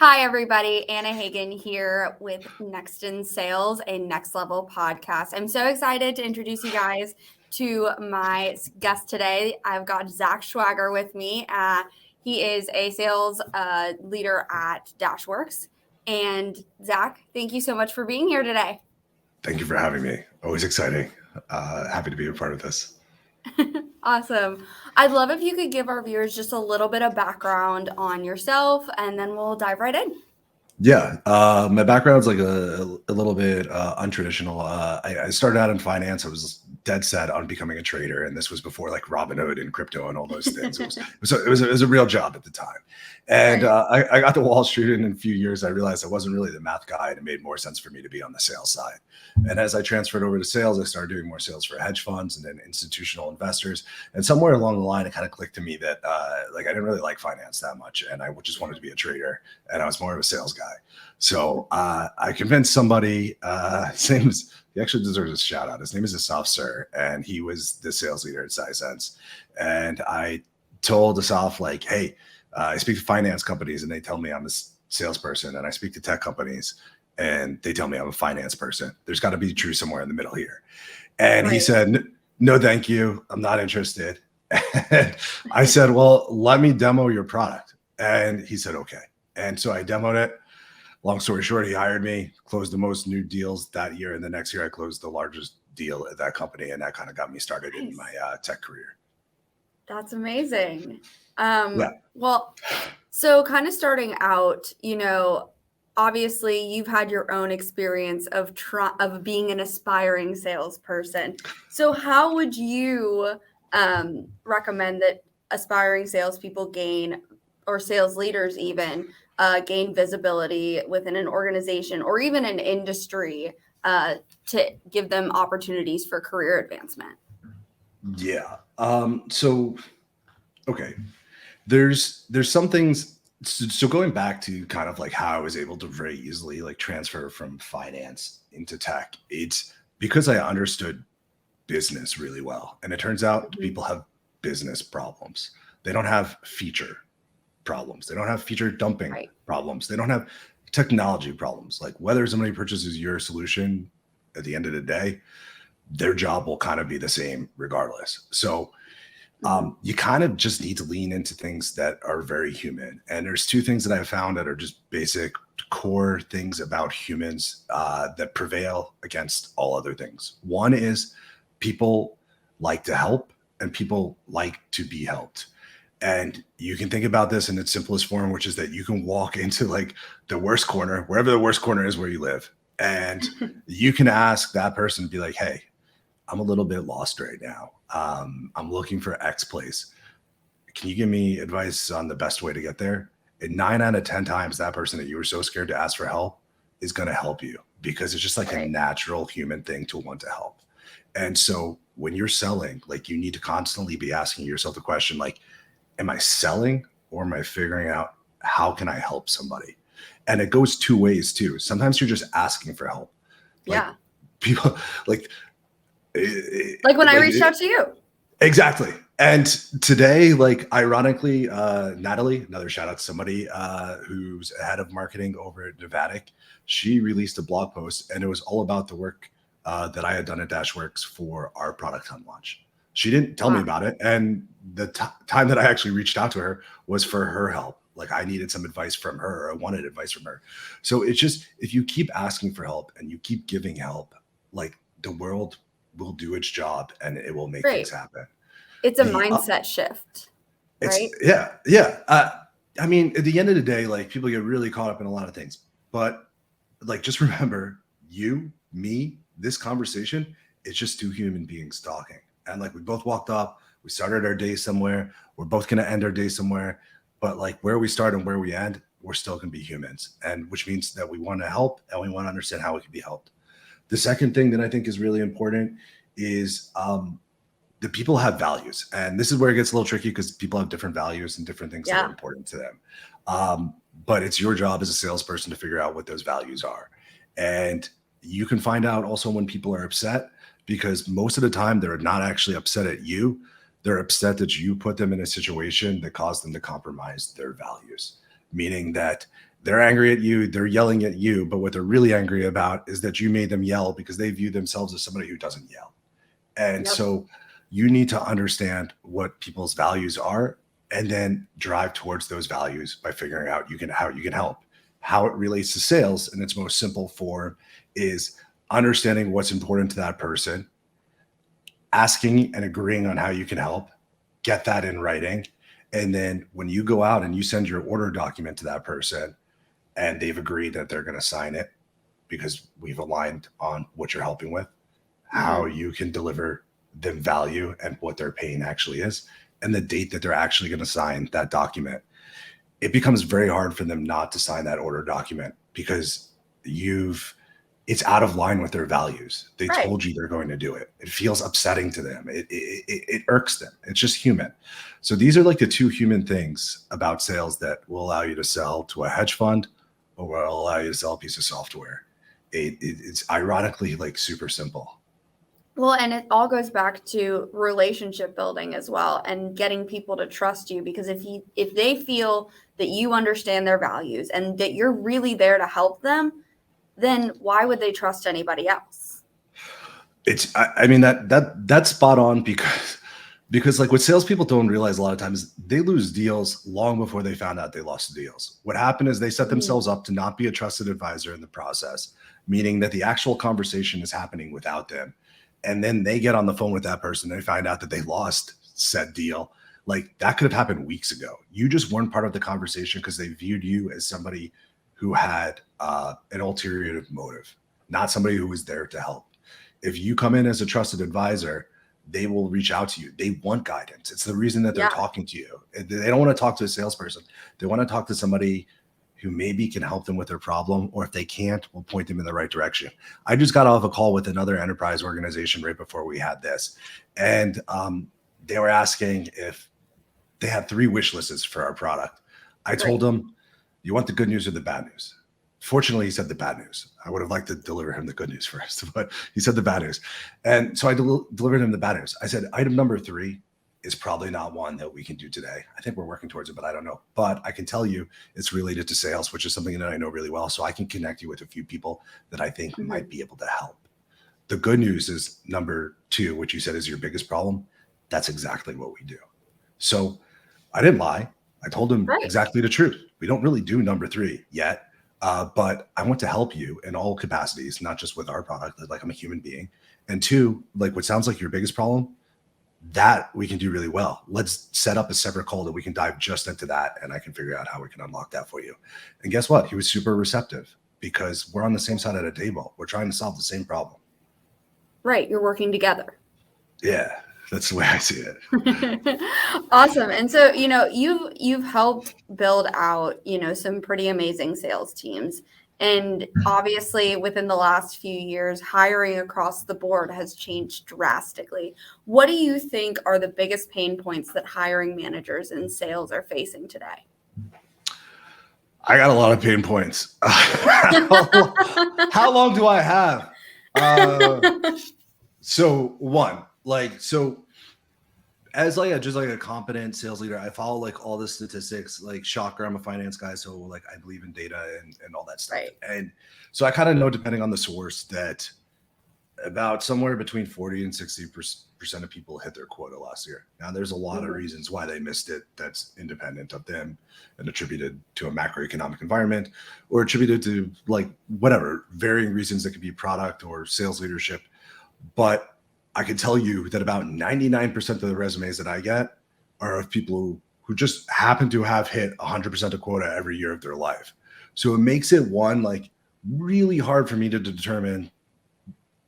Hi, everybody. Anna Hagen here with Next in Sales, a next level podcast. I'm so excited to introduce you guys to my guest today. I've got Zach Schwager with me. He is a sales leader at Dashworks. And Zach, thank you so much for being here today. Thank you for having me. Always exciting. Happy to be a part of this. Awesome. I'd love if you could give our viewers just a little bit of background on yourself, and then we'll dive right in. Yeah, my background's like a little bit untraditional. I started out in finance. I was dead set on becoming a trader, and this was before like Robinhood and crypto and all those things. It was a real job at the time, and I got to Wall Street, and in a few years, I realized I wasn't really the math guy, and it made more sense for me to be on the sales side. And as I transferred over to sales, I started doing more sales for hedge funds and then institutional investors. And somewhere along the line, it kind of clicked to me that I didn't really like finance that much, and I just wanted to be a trader, and I was more of a sales guy. So I convinced somebody. His name is, he actually deserves a shout out. His name is Asaf Sir, and he was the sales leader at SciSense. And I told Asaf, like, hey, I speak to finance companies, and they tell me I'm a salesperson, and I speak to tech companies, and they tell me I'm a finance person. There's got to be truth somewhere in the middle here. And he said, no, thank you. I'm not interested. And I said, well, let me demo your product. And he said, okay. And so I demoed it. Long story short, he hired me, closed the most new deals that year. And the next year I closed the largest deal at that company. And that kind of got me started in my tech career. That's amazing. Well, so kind of starting out, obviously you've had your own experience of being an aspiring salesperson. So how would you recommend that aspiring salespeople gain, or sales leaders even, gain visibility within an organization or even an industry to give them opportunities for career advancement? Yeah. Okay. There's some things. So going back to kind of like how I was able to very easily like transfer from finance into tech, it's because I understood business really well. And it turns out people have business problems. They don't have feature problems. They don't have feature dumping problems. They don't have technology problems. Like whether somebody purchases your solution at the end of the day, their job will kind of be the same regardless. So you kind of just need to lean into things that are very human. And there's two things that I've found that are just basic core things about humans that prevail against all other things. One is people like to help and people like to be helped. And you can think about this in its simplest form, which is that you can walk into like the worst corner, wherever the worst corner is where you live. And you can ask that person to be like, hey, I'm a little bit lost right now. I'm looking for X place. Can you give me advice on the best way to get there? And 9 out of 10 times, that person that you were so scared to ask for help is going to help you because it's just like a natural human thing to want to help. And so when you're selling, like you need to constantly be asking yourself the question, like, am I selling or am I figuring out how can I help somebody? And it goes two ways too. Sometimes you're just asking for help. Like, people like when I reached out to you. Exactly. And today, like ironically, Natalie, another shout out to somebody who's head of marketing over at Novatic, she released a blog post and it was all about the work that I had done at Dashworks for our product hunt launch. She didn't tell me about it. And the time that I actually reached out to her was for her help. Like I needed some advice from her, or I wanted advice from her. So it's just, if you keep asking for help and you keep giving help, like the world will do its job and it will make things happen. It's a mindset shift, right? Yeah. I mean, at the end of the day, like people get really caught up in a lot of things, but like, just remember you, me, this conversation, it's just two human beings talking. And like, we both walked up, we started our day somewhere. We're both going to end our day somewhere, but like where we start and where we end, we're still going to be humans. And which means that we want to help and we want to understand how we can be helped. The second thing that I think is really important is the people have values. And this is where it gets a little tricky because people have different values and different things that are important to them. But it's your job as a salesperson to figure out what those values are. And you can find out also when people are upset, because most of the time they're not actually upset at you. They're upset that you put them in a situation that caused them to compromise their values, meaning that they're angry at you, they're yelling at you, but what they're really angry about is that you made them yell because they view themselves as somebody who doesn't yell. And Yep. so you need to understand what people's values are and then drive towards those values by figuring out how you can help. How it relates to sales in its most simple form is understanding what's important to that person, asking and agreeing on how you can help, get that in writing. And then when you go out and you send your order document to that person and they've agreed that they're going to sign it because we've aligned on what you're helping with, how you can deliver them value and what their pain actually is, and the date that they're actually going to sign that document, it becomes very hard for them not to sign that order document because it's out of line with their values. They Right. told you they're going to do it. It feels upsetting to them. It irks them. It's just human. So these are like the two human things about sales that will allow you to sell to a hedge fund or will allow you to sell a piece of software. It's ironically like super simple. Well, and it all goes back to relationship building as well and getting people to trust you, because if they feel that you understand their values and that you're really there to help them, then why would they trust anybody else? I mean that's spot on because like what salespeople don't realize a lot of times, they lose deals long before they found out they lost deals. What happened is they set themselves up to not be a trusted advisor in the process, meaning that the actual conversation is happening without them. And then they get on the phone with that person, they find out that they lost said deal. Like that could have happened weeks ago. You just weren't part of the conversation because they viewed you as somebody who had an ulterior motive, not somebody who was there to help. If you come in as a trusted advisor, they will reach out to you. They want guidance. It's the reason that they're talking to you. They don't want to talk to a salesperson. They want to talk to somebody who maybe can help them with their problem, or if they can't, we'll point them in the right direction. I just got off a call with another enterprise organization right before we had this, and they were asking if they had 3 wish lists for our product. I told them, you want the good news or the bad news? Fortunately, he said the bad news. I would have liked to deliver him the good news first, but he said the bad news. And so I delivered him the bad news. I said, item number 3 is probably not one that we can do today. I think we're working towards it, but I don't know. But I can tell you it's related to sales, which is something that I know really well. So I can connect you with a few people that I think might be able to help. The good news is number 2, which you said is your biggest problem. That's exactly what we do. So I didn't lie. I told him exactly the truth. We don't really do number 3 yet, but I want to help you in all capacities, not just with our product. Like I'm a human being. And 2, like what sounds like your biggest problem, that we can do really well. Let's set up a separate call that we can dive just into that, and I can figure out how we can unlock that for you. And guess what? He was super receptive because we're on the same side of the table. We're trying to solve the same problem. Right. You're working together. Yeah, that's the way I see it. Awesome. And so, you've helped build out, some pretty amazing sales teams. And obviously, within the last few years, hiring across the board has changed drastically. What do you think are the biggest pain points that hiring managers in sales are facing today? I got a lot of pain points. How long do I have? So as just like a competent sales leader, I follow like all the statistics. Like Schwager, I'm a finance guy, so like I believe in data and all that stuff. Right. And so I kind of know, depending on the source, that about somewhere between 40 and 60% of people hit their quota last year. Now, there's a lot of reasons why they missed it that's independent of them and attributed to a macroeconomic environment or attributed to like whatever, varying reasons that could be product or sales leadership. But I can tell you that about 99% of the resumes that I get are of people who just happen to have hit 100% of quota every year of their life. So it makes it like really hard for me to determine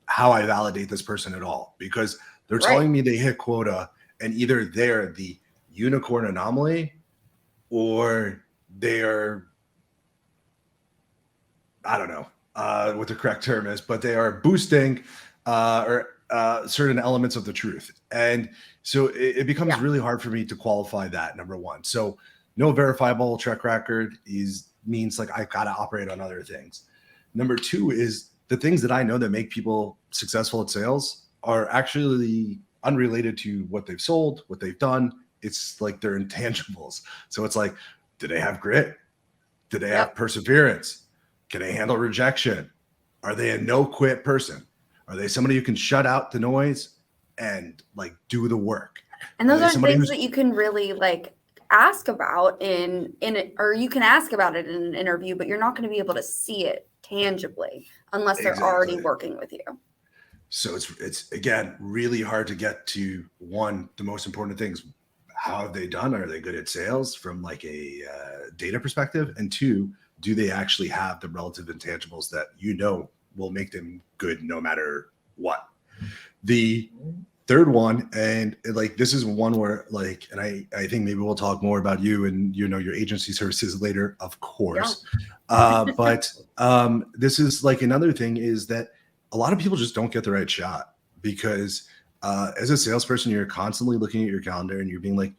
how I validate this person at all, because they're telling me they hit quota and either they're the unicorn anomaly or they're, I don't know what the correct term is, but they are boosting certain elements of the truth. And so it becomes really hard for me to qualify that, number 1. So no verifiable track record means like I got to operate on other things. Number 2 is the things that I know that make people successful at sales are actually unrelated to what they've sold, what they've done. It's like they're intangibles. So it's like, do they have grit? Do they have perseverance? Can they handle rejection? Are they a no quit person? Are they somebody who can shut out the noise and like do the work? And those aren't things that you can really like ask about or you can ask about it in an interview, but you're not going to be able to see it tangibly unless they're already working with you. So it's again really hard to get to one. The most important things: how have they done? Are they good at sales from like a data perspective? And two, do they actually have the relative intangibles that will make them good no matter what? The third one, and like this is one where like, and I think maybe we'll talk more about you and your agency services later, of course. Yeah. But this is like another thing is that a lot of people just don't get the right shot because as a salesperson, you're constantly looking at your calendar and you're being like,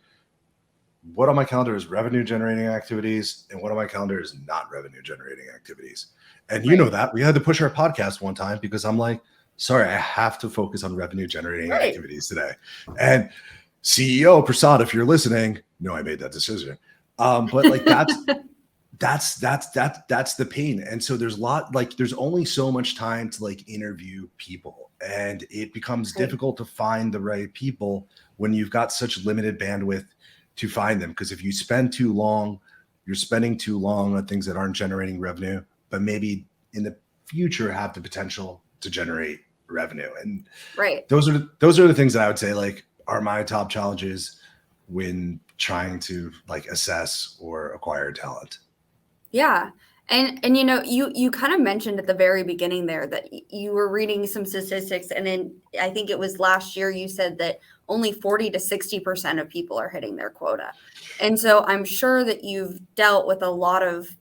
what on my calendar is revenue generating activities and what on my calendar is not revenue generating activities. And you know that we had to push our podcast one time because I'm like, sorry, I have to focus on revenue generating activities today. And CEO Prasad, if you're listening, no, I made that decision. But like that's the pain. And so there's only so much time to like interview people, and it becomes difficult to find the right people when you've got such limited bandwidth to find them. Because if you spend too long, you're spending too long on things that aren't generating revenue, but maybe in the future have the potential to generate revenue. And those are the things that I would say like are my top challenges when trying to like assess or acquire talent. Yeah. And you kind of mentioned at the very beginning there that you were reading some statistics, and then I think it was last year you said that only 40 to 60% of people are hitting their quota. And so I'm sure that you've dealt with a lot of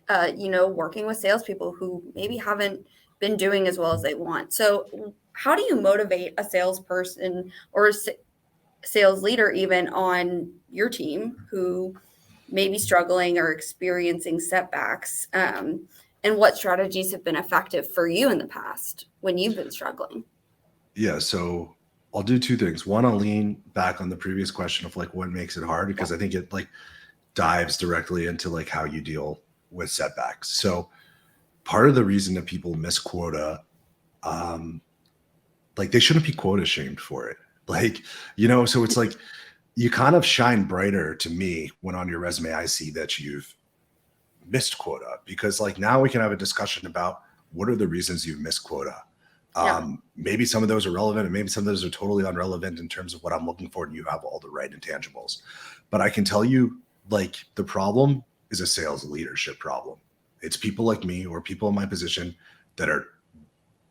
working with salespeople who maybe haven't been doing as well as they want. So how do you motivate a salesperson or a sales leader even on your team who may be struggling or experiencing setbacks? And what strategies have been effective for you in the past when you've been struggling? Yeah, so I'll do two things. One, I'll lean back on the previous question of like what makes it hard, because I think it like dives directly into like how you deal with setbacks. So part of the reason that people miss quota, like they shouldn't be quota shamed for it. Like, so it's like you kind of shine brighter to me when on your resume I see that you've missed quota, because like now we can have a discussion about what are the reasons you've missed quota. Maybe some of those are relevant and maybe some of those are totally irrelevant in terms of what I'm looking for, and you have all the right intangibles. But I can tell you, like, the problem is a sales leadership problem. It's people like me or people in my position that are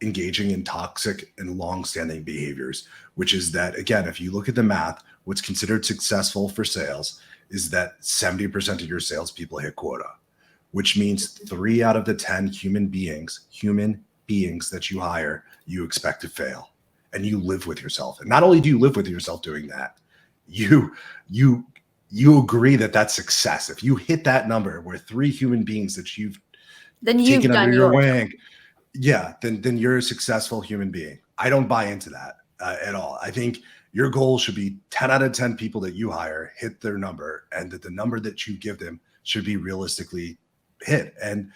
engaging in toxic and long-standing behaviors, which is that, again, if you look at the math, what's considered successful for sales is that 70% of your salespeople hit quota, which means 3 out of the 10 human beings that you hire, you expect to fail, and you live with yourself. And not only do you live with yourself doing that, you agree that that's success. If you hit that number where 3 human beings that you've taken under your wing, then you're a successful human being. I don't buy into that at all. I think your goal should be 10 out of 10 people that you hire hit their number, and that the number that you give them should be realistically hit. And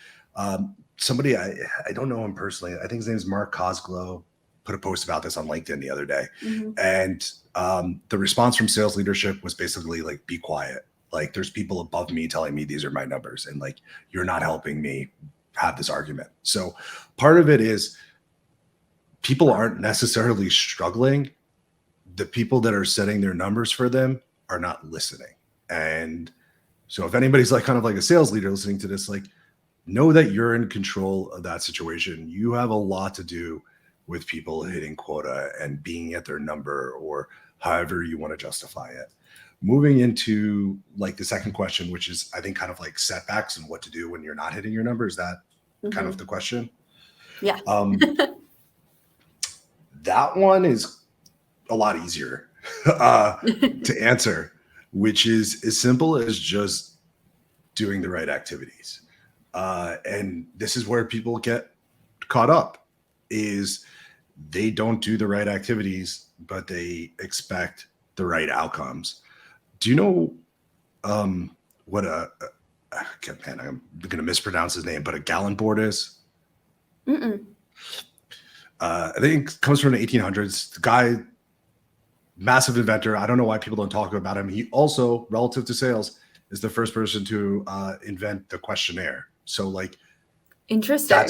somebody, I don't know him personally, I think his name is Mark Cosglow, put a post about this on LinkedIn the other day. Mm-hmm. And the response from sales leadership was basically like, be quiet. Like, there's people above me telling me these are my numbers, and like, you're not helping me have this argument. So part of it is people aren't necessarily struggling. The people that are setting their numbers for them are not listening. And so if anybody's like kind of like a sales leader listening to this, like, know that you're in control of that situation. You have a lot to do with people hitting quota and being at their number, or however you want to justify it. Moving into like the second question, which is, I think, kind of like setbacks and what to do when you're not hitting your number. Is that kind of the question? Yeah. That one is a lot easier to answer, which is as simple as just doing the right activities. And this is where people get caught up, is they don't do the right activities, but they expect the right outcomes. Do you know what man, I'm going to mispronounce his name, but a Gallenbordis. I think it comes from the 1800s. The guy, massive inventor. I don't know why people don't talk about him. He also, relative to sales, is the first person to invent the questionnaire. So like, interesting.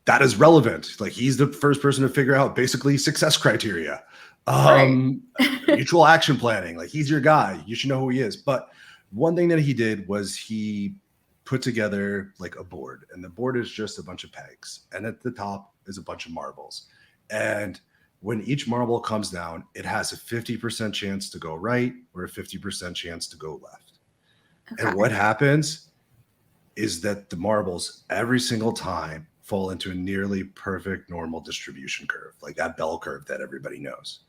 That is relevant. Like he's the first person to figure out basically success criteria, Right. mutual action planning. Like he's your guy. You should know who he is. But one thing that he did was he put together like a board, and the board is just a bunch of pegs, and at the top is a bunch of marbles. And when each marble comes down, it has a 50% chance to go right or a 50% chance to go left. Okay. And what happens is that the marbles every single time fall into a nearly perfect normal distribution curve, like that bell curve that everybody knows.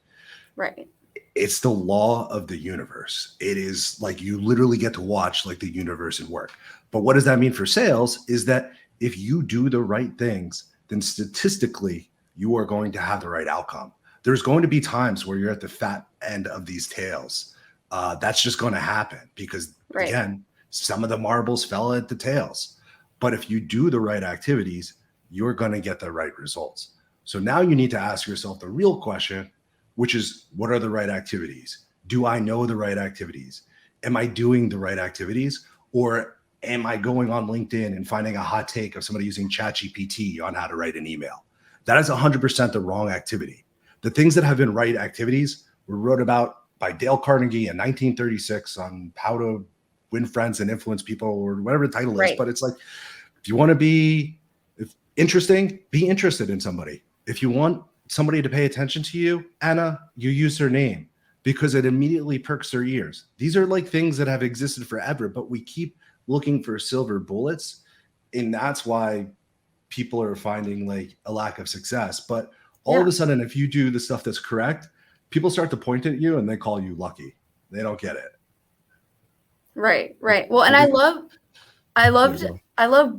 Right. It's the law of the universe. It is like you literally get to watch like the universe at work. But what does that mean for sales is that if you do the right things, then statistically you are going to have the right outcome. There's going to be times where you're at the fat end of these tails. That's just going to happen because, again, some of the marbles fell at the tails. But if you do the right activities, you're going to get the right results. So now you need to ask yourself the real question, which is, what are the right activities? Do I know the right activities? Am I doing the right activities? Or am I going on LinkedIn and finding a hot take of somebody using ChatGPT on how to write an email? That is 100% the wrong activity. The things that have been right activities were wrote about by Dale Carnegie in 1936 on how to win friends and influence people, or whatever the title is. But it's like, if you want to be interesting, be interested in somebody. If you want somebody to pay attention to you, Anna, you use their name because it immediately perks their ears. These are like things that have existed forever, but we keep looking for silver bullets. And that's why people are finding like a lack of success. But all of a sudden, if you do the stuff that's correct, people start to point at you and they call you lucky. They don't get it. Right. Well, and I love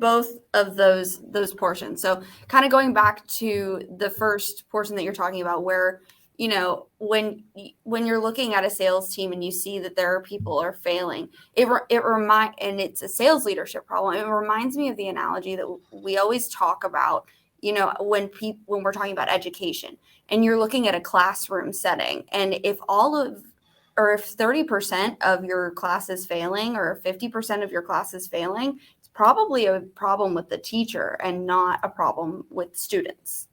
both of those portions. So kind of going back to the first portion that you're talking about, where, you know, when you're looking at a sales team and you see that there are people are failing, and it's a sales leadership problem. It reminds me of the analogy that we always talk about, you know, when we're talking about education and you're looking at a classroom setting, and if 30% of your class is failing, or 50% of your class is failing, it's probably a problem with the teacher and not a problem with students.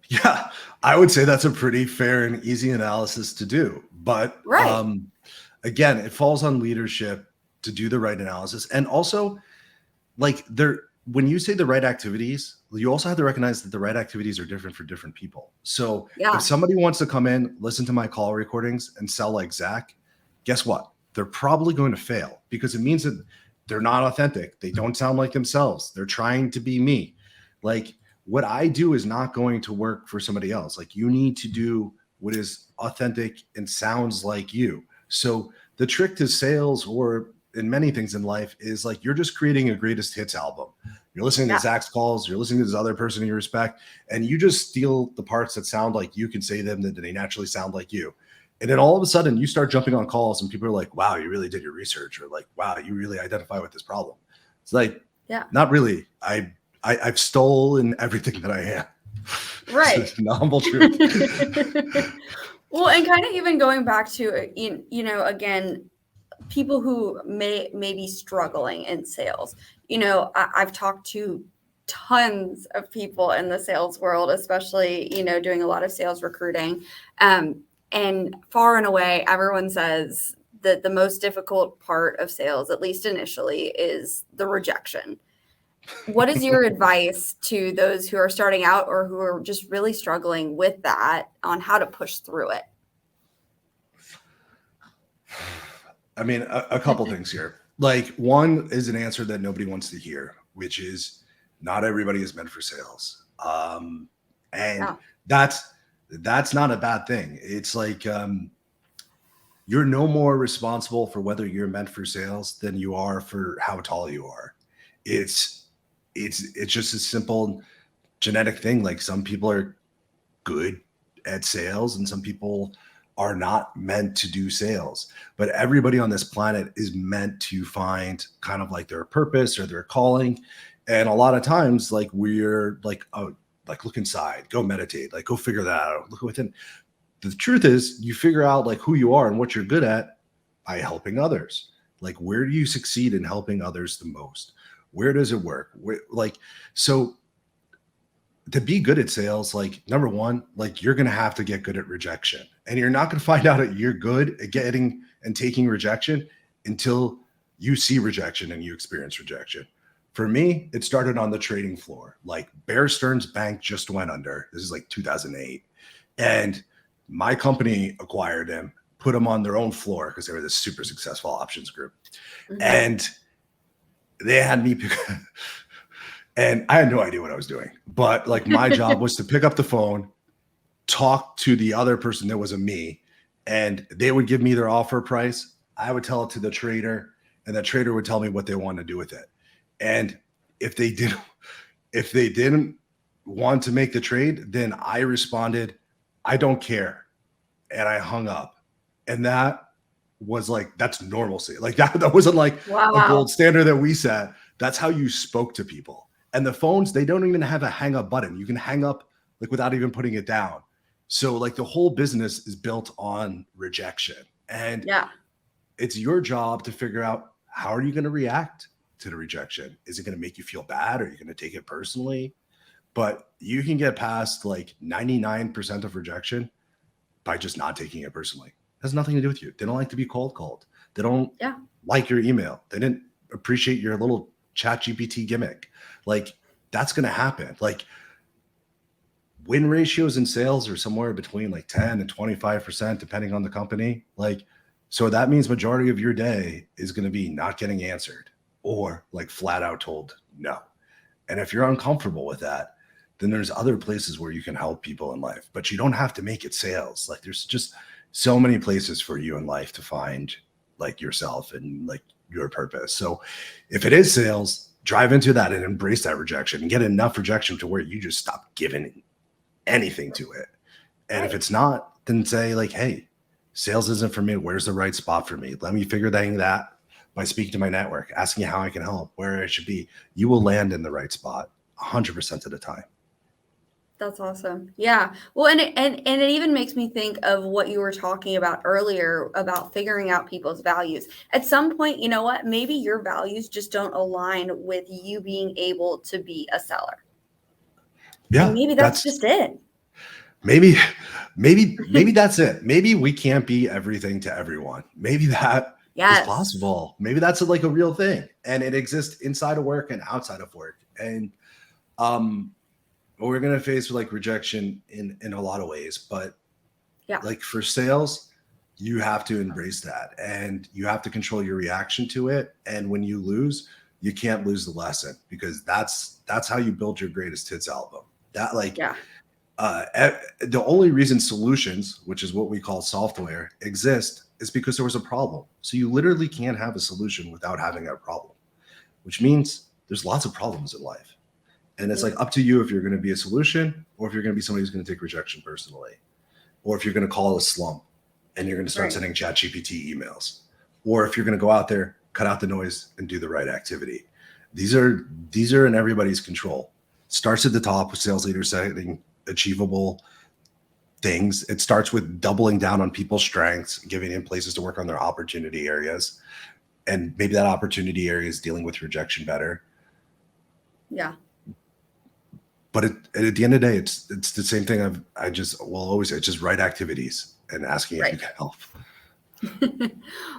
Yeah, I would say that's a pretty fair and easy analysis to do. But again, it falls on leadership to do the right analysis. And also, like, when you say the right activities, you also have to recognize that the right activities are different for different people. So if somebody wants to come in, listen to my call recordings and sell like Zach, guess what? They're probably going to fail because it means that they're not authentic. They don't sound like themselves. They're trying to be me. Like, what I do is not going to work for somebody else. Like, you need to do what is authentic and sounds like you. So the trick to sales, or in many things in life, is like, you're just creating a greatest hits album. You're listening to Zach's calls, you're listening to this other person you respect, and you just steal the parts that sound like you can say them, that they naturally sound like you. And then all of a sudden you start jumping on calls and people are like, wow, you really did your research, or like, wow, you really identify with this problem. It's like, not really. I've stolen everything that I am. Right. It's the humble truth. Well, and kind of even going back to, you know, again, people who may be struggling in sales. You know, I've talked to tons of people in the sales world, especially, you know, doing a lot of sales recruiting. And far and away, everyone says that the most difficult part of sales, at least initially, is the rejection. What is your advice to those who are starting out or who are just really struggling with that, on how to push through it? I mean, a couple things here. Like, one is an answer that nobody wants to hear, which is not everybody is meant for sales. And that's not a bad thing. It's like, you're no more responsible for whether you're meant for sales than you are for how tall you are. It's just a simple genetic thing. Like, some people are good at sales and some people are not meant to do sales, but everybody on this planet is meant to find kind of like their purpose or their calling. And a lot of times, like we're like, oh, like look inside, go meditate, like go figure that out, look within. The truth is, you figure out like who you are and what you're good at by helping others. Like, where do you succeed in helping others the most? Where does it work? So to be good at sales, like number one, like you're going to have to get good at rejection, and you're not going to find out that you're good at getting and taking rejection until you see rejection and you experience rejection. For me, it started on the trading floor. Like Bear Stearns Bank just went under. This is like 2008. And my company acquired him, put them on their own floor because they were this super successful options group. Mm-hmm. And they had me pick, and I had no idea what I was doing, but like my job was to pick up the phone, talk to the other person that was a me, and they would give me their offer price. I would tell it to the trader, and the trader would tell me what they wanted to do with it. And if they didn't want to make the trade, then I responded, I don't care. And I hung up. And that was like, that's normalcy. Like that wasn't like a gold standard that we set. That's how you spoke to people. And the phones, they don't even have a hang up button. You can hang up like without even putting it down. So like the whole business is built on rejection. And it's your job to figure out, how are you going to react to the rejection? Is it going to make you feel bad? Or are you going to take it personally? But you can get past like 99% of rejection by just not taking it personally. It has nothing to do with you. They don't like to be cold. They don't like your email. They didn't appreciate your little ChatGPT gimmick. Like that's going to happen. Like win ratios in sales are somewhere between like 10 and 25%, depending on the company. Like, so that means majority of your day is going to be not getting answered or like flat out told no. And if you're uncomfortable with that, then there's other places where you can help people in life, but you don't have to make it sales. Like there's just so many places for you in life to find like yourself and like your purpose. So if it is sales, drive into that and embrace that rejection and get enough rejection to where you just stop giving anything to it. And if it's not, then say like, hey, sales isn't for me. Where's the right spot for me? Let me figure that by speaking to my network, asking how I can help, where I should be. You will land in the right spot 100% of the time. That's awesome. Yeah. Well, and it even makes me think of what you were talking about earlier about figuring out people's values. At some point, you know what? Maybe your values just don't align with you being able to be a seller. Yeah. And maybe that's just it. Maybe that's it. Maybe we can't be everything to everyone. Maybe that is possible. Maybe that's like a real thing, and it exists inside of work and outside of work. And we're going to face like rejection in a lot of ways, but like for sales, you have to embrace that and you have to control your reaction to it. And when you lose, you can't lose the lesson, because that's how you build your greatest hits album. That like, the only reason solutions, which is what we call software, exist is because there was a problem. So you literally can't have a solution without having a problem, which means there's lots of problems in life. And it's like up to you if you're going to be a solution, or if you're going to be somebody who's going to take rejection personally, or if you're going to call it a slump and you're going to start sending ChatGPT emails, or if you're going to go out there, cut out the noise and do the right activity. These are in everybody's control. Starts at the top with sales leaders setting achievable things. It starts with doubling down on people's strengths, giving them places to work on their opportunity areas. And maybe that opportunity area is dealing with rejection better. Yeah. But at the end of the day, it's the same thing. I just will always say, it's just right activities and asking if you can help.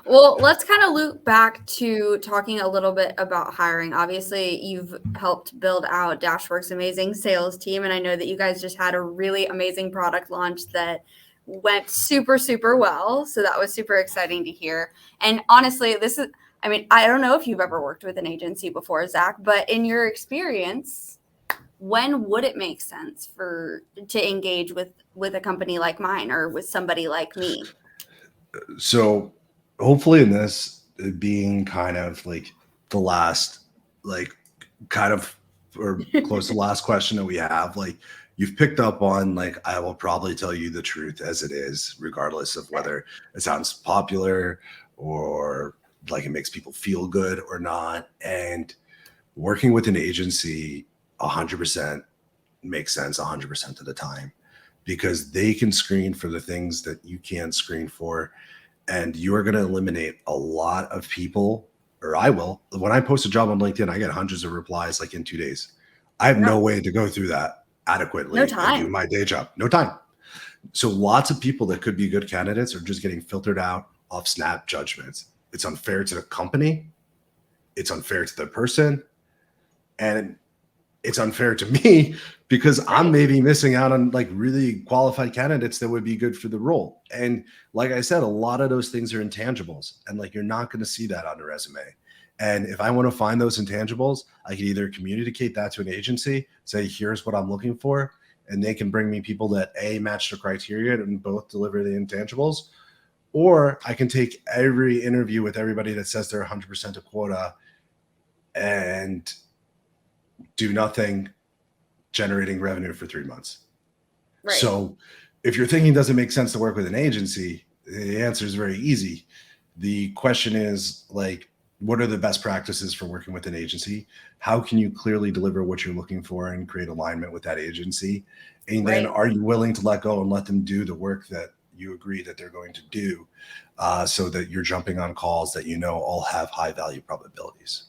Well, let's kind of loop back to talking a little bit about hiring. Obviously, you've helped build out Dashworks' amazing sales team. And I know that you guys just had a really amazing product launch that went super, super well. So that was super exciting to hear. And honestly, I don't know if you've ever worked with an agency before, Zach, but in your experience, when would it make sense to engage with a company like mine or with somebody like me? So hopefully in this being kind of like the last, like kind of or close to the last question that we have, like you've picked up on, like, I will probably tell you the truth as it is, regardless of whether it sounds popular or like it makes people feel good or not. And working with an agency 100% makes sense 100% of the time, because they can screen for the things that you can't screen for. And you are going to eliminate a lot of people, or I will. When I post a job on LinkedIn, I get hundreds of replies like in 2 days. I have no way to go through that adequately No and do time. my day job. No time. So lots of people that could be good candidates are just getting filtered out off snap judgments. It's unfair to the company. It's unfair to the person. And it's unfair to me because I'm maybe missing out on like really qualified candidates that would be good for the role. And like I said, a lot of those things are intangibles, and like you're not going to see that on a resume. And if I want to find those intangibles, I can either communicate that to an agency, say, here's what I'm looking for, and they can bring me people that A, match the criteria and both deliver the intangibles. Or I can take every interview with everybody that says they're 100% a quota and do nothing, generating revenue for 3 months. Right. So if you're thinking, does it make sense to work with an agency? The answer is very easy. The question is, like, what are the best practices for working with an agency? How can you clearly deliver what you're looking for and create alignment with that agency? And then are you willing to let go and let them do the work that you agree that they're going to do, so that you're jumping on calls that you know all have high value probabilities?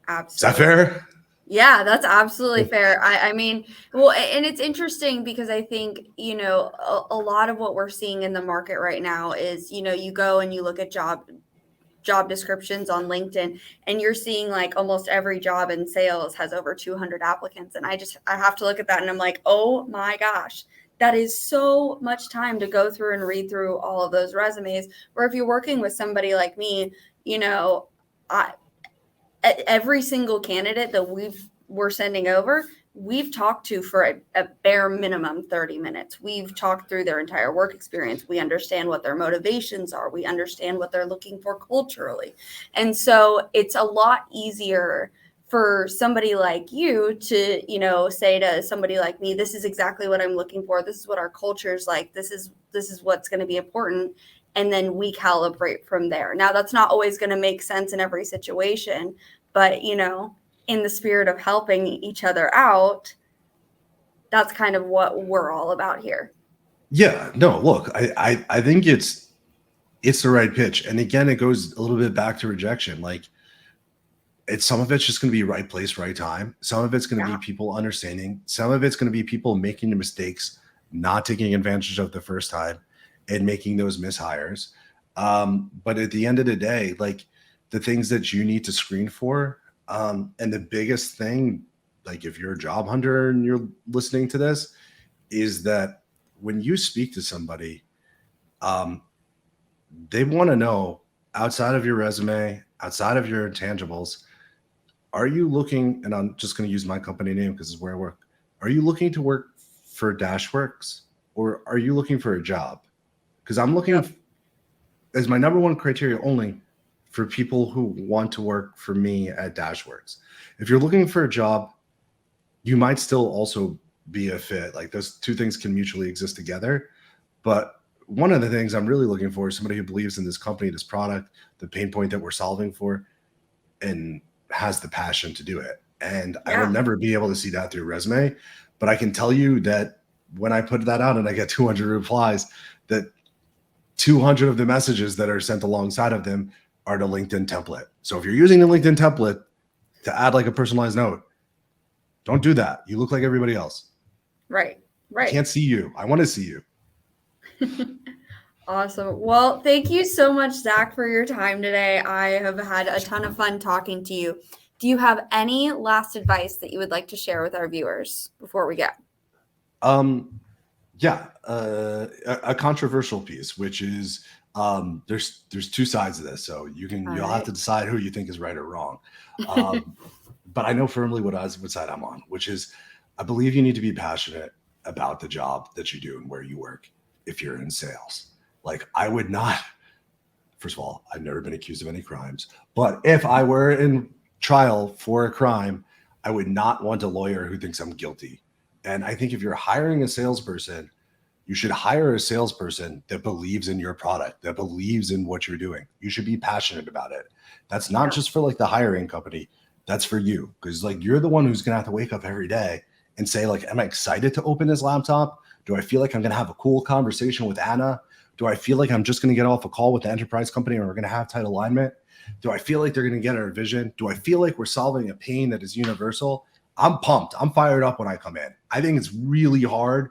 Absolutely. Is that fair? Yeah, that's absolutely fair. I mean, well, and it's interesting because I think, you know, a lot of what we're seeing in the market right now is, you know, you go and you look at job descriptions on LinkedIn and you're seeing like almost every job in sales has over 200 applicants. And I have to look at that and I'm like, oh my gosh, that is so much time to go through and read through all of those resumes. Where if you're working with somebody like me, you know, every single candidate that we're sending over, we've talked to for a bare minimum 30 minutes. We've talked through their entire work experience. We understand what their motivations are. We understand what they're looking for culturally. And so it's a lot easier for somebody like you to, you know, say to somebody like me, this is exactly what I'm looking for. This is what our culture is like. This is what's going to be important. And then we calibrate from there. Now, that's not always going to make sense in every situation, but, you know, in the spirit of helping each other out, that's kind of what we're all about here. Yeah, no, look, I think it's the right pitch. And again, it goes a little bit back to rejection. Like, some of it's just going to be right place, right time. Some of it's going to be people understanding. Some of it's going to be people making the mistakes, not taking advantage of the first time and making those mishires. But at the end of the day, like, the things that you need to screen for, and the biggest thing, like if you're a job hunter and you're listening to this, is that when you speak to somebody, they want to know, outside of your resume, outside of your intangibles, are you looking, and I'm just going to use my company name because it's where I work. Are you looking to work for Dashworks, or are you looking for a job? Because I'm looking as my number one criteria only for people who want to work for me at Dashworks. If you're looking for a job, you might still also be a fit. Like, those two things can mutually exist together. But one of the things I'm really looking for is somebody who believes in this company, this product, the pain point that we're solving for, and has the passion to do it. And I will never be able to see that through a resume, but I can tell you that when I put that out and I get 200 replies, that 200 of the messages that are sent alongside of them are the LinkedIn template. So if you're using the LinkedIn template to add like a personalized note, don't do that. You look like everybody else. Right. I can't see you. I want to see you. Awesome. Well, thank you so much, Zach, for your time today. I have had a ton of fun talking to you. Do you have any last advice that you would like to share with our viewers before we go? Yeah, a controversial piece, which is there's two sides of this, so you'll have to decide who you think is right or wrong. But I know firmly what side I'm on, which is I believe you need to be passionate about the job that you do and where you work if you're in sales. Like, I would not, first of all, I've never been accused of any crimes, but if I were in trial for a crime, I would not want a lawyer who thinks I'm guilty And I think if you're hiring a salesperson, you should hire a salesperson that believes in your product, that believes in what you're doing. You should be passionate about it. That's not just for like the hiring company. That's for you. Because like you're the one who's gonna have to wake up every day and say, like, am I excited to open this laptop? Do I feel like I'm gonna have a cool conversation with Anna? Do I feel like I'm just gonna get off a call with the enterprise company and we're gonna have tight alignment? Do I feel like they're gonna get our vision? Do I feel like we're solving a pain that is universal? I'm pumped. I'm fired up when I come in. I think it's really hard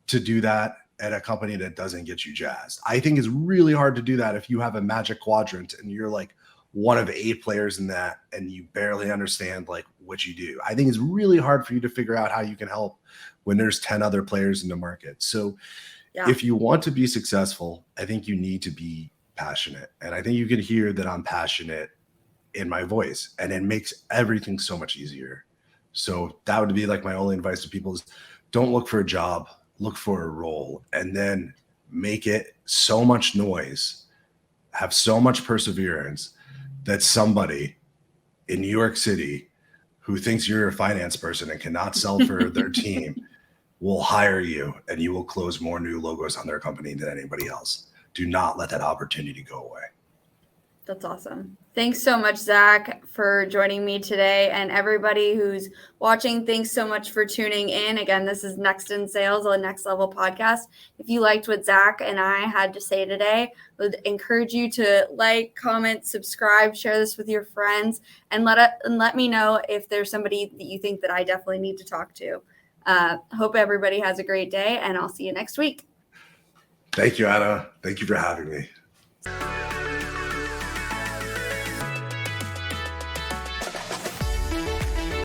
to do that at a company that doesn't get you jazzed. I think it's really hard to do that if you have a magic quadrant and you're like one of 8 players in that and you barely understand like what you do. I think it's really hard for you to figure out how you can help when there's 10 other players in the market. So if you want to be successful, I think you need to be passionate. And I think you can hear that I'm passionate in my voice, and it makes everything so much easier. So that would be like my only advice to people is don't look for a job, look for a role, and then make it so much noise, have so much perseverance that somebody in New York City who thinks you're a finance person and cannot sell for their team will hire you, and you will close more new logos on their company than anybody else. Do not let that opportunity go away. That's awesome. Thanks so much, Zach, for joining me today. And everybody who's watching, thanks so much for tuning in. Again, this is Next in Sales, a Next Level podcast. If you liked what Zach and I had to say today, I would encourage you to like, comment, subscribe, share this with your friends, and let me know if there's somebody that you think that I definitely need to talk to. Hope everybody has a great day, and I'll see you next week. Thank you, Anna. Thank you for having me.